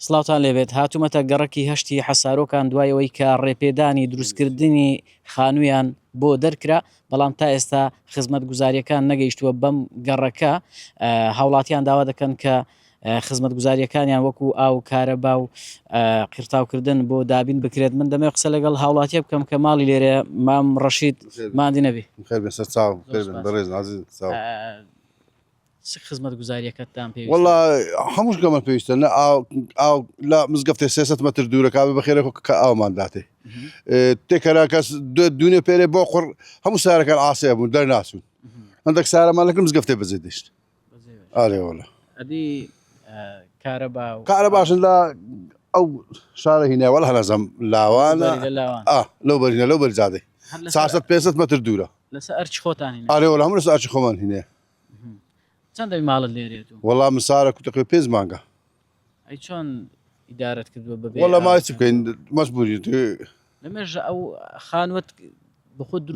سڵاوتان لێبێت هاتوومەتە گەڕەکی هەشتی حەسارۆکان دوایەوەی کە ڕێپێدانی دروستکردنی خانوویان بۆ دەرکرا بەڵام تا ئێستا خزمەت گوزاریەکان نەگەیشتووە بەم گەڕەکە هاوڵاتیان داوا دەکەن کە خزمەت گوزاریەکانیان وەکو ئاو کارەبا و قیرتاوکردن بۆ دابین بکرێت من دەمێ قسە لەگەڵ هاوڵاتیە بکەم کە ماڵی لێرە مام ڕەشید مادی نەبی خزمەت گوزاریەکەتان پێ والله هەمووش گەمە پێویستە نە ئاو لە مزگەفتێ 300 متر دوورەکە بەخێرە کە ئاومان داتێ تێکەرا کەس دوێ پێرێ بۆ خوڕ هەموو سارەکان ئاسەیە بوون دەرناسوون هەندێک سارەمان لەکرد مزگەفتێ بەجێ دەشت ئارێ وڵە ئەدی کارە باشن لە ئەو شارە هینەوەڵ هەنەزەم لاوانە لەو بەرینە لەو بەرزادەی 500 متر دوورە لەسەر ئەرچ خۆتان ئارێ وڵە هەموو لەسەر ئەرچی خۆمان هینەیە چەندەوی ماڵت لێرێت وەڵام من سارە کوتەکە پێ مانگە ئەی چۆن ئیدارەت کردووە بەبێ وەڵام مای چی بکەین مەجبوری لەمێژە ئەو خانوەت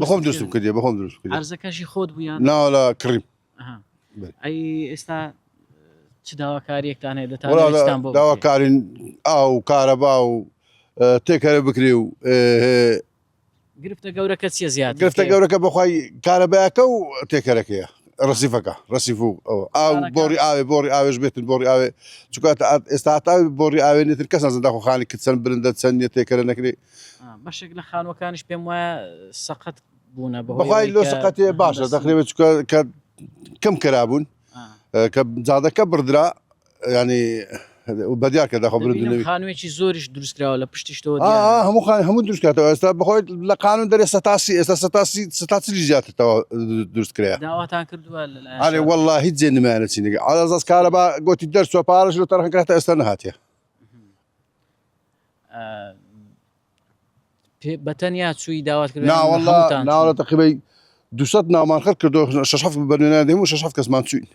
بخۆم دروستم کردی بەخۆم دروست کرد ئەرزەکەشی خۆت بوویان ناوەڵە کڕیم ئەی ئێستا چ داواکاریەکتان هەیە دەتانستان بۆ داواکارین ئاو کارەبا و تێکەرە بکرێ و گرفتە گەورەکە چیە زیاد گرفتە گەورەکە بەخوای کارەبایەکە و تێکەرەکەیە ڕسیفەکە ڕسیف و ئاو بۆڕی ئاوێ بۆڕی ئاوێش بێتن بۆڕی ئاوێ چکات ئێستا تاوی بۆڕی ئاوێ نێتر کەس نازداخۆ خانی کە چەند برندە چەند نیە تێکەرە نەکرێ بەشێک لە خانوەکانش پێم وایە سەقەت بوونە بەخوای لۆ سەقەتێ باشە دەخرێت کە کەم کرابوون کە جادەکە بردرا ینی بەدیار کە داخۆ برندنەوەی خانوێکی زۆریش دروستکراوە لە پشتیشتەوە هەموو دروستکاتەوە ئێستا بەخۆی لە قانون دەرێ سەتاسی ئێستا سەتاسی زیاترەوە دروستکرێ داواتان کردووە ئەێ والله هیچ جێ نمایانە چینەکە ئازاز کارەبا گوتی دەرچوە پارەش لە تەرخەکاتە ئێستا نەهاتیە بەتەنیا چووی داوات کرد ناوەڵە تەقریبەی 200 ناومان خەر کردو 6 بەنوێنان دێم و 6 کەسمان چوین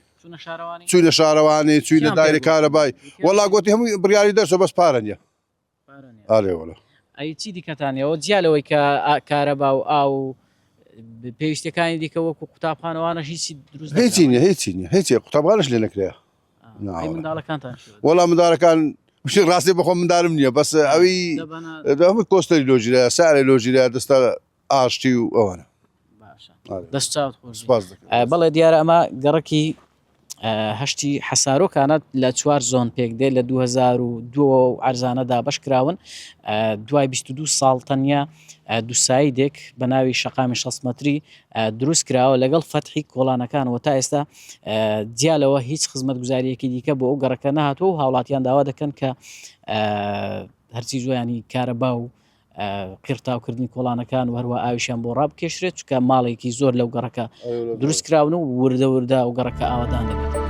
چوینە شارەوانی چوینە دایرە کارەبای وەڵا گوتی هەمووی بڕیاری دەرچۆ بەس پارە نیە ئارێ وەڵە ئەی چی دیکەتانەوە جیالەوەی کە کارەبا و ئاو پێویستەکانی دیکە وەکو قوتابخانەوانە هیچی دروست هیچی نیە هیچی نیە هیچ قوتابخانەش لێ نەکرێ منداڵەکانتان وەڵام مندارەکان ڕاستی بەخۆ مندارم نییە بەس ئەوی هەموو کۆستەری لۆژیرە سارێ لۆژیرە دەستە ئاشتی و ئەوانە دەست چاوت بەڵێ دیارە ئەمە گەڕەکی هەشتی حەسارۆکانە لە 4 زۆن پێکدێ لە 2002 ئەرزانەدا بەشکراون دوای 22 ساڵ تەنیا دووسایدێک بە ناوی شەقامی 6 مەتری دروست کراوە لەگەڵ فەتحی کۆڵانەکانەوە تا ئێستا جیالەوە هیچ خزمەت گوزاریەکی دیکە بۆ ئەو گەڕەکە نهاتوە و هاوڵاتیان داوا دەکەن کە هەرچی زۆیانی کارەبا و قیرتاوکردنی کۆڵانەکان و هەروە ئاویشیان بۆ ڕابکێشرێت چکە ماڵێکی زۆر لەو گەڕەکە دروست کراون و وردە ئەو گەڕەکە ئاوادان دەبێت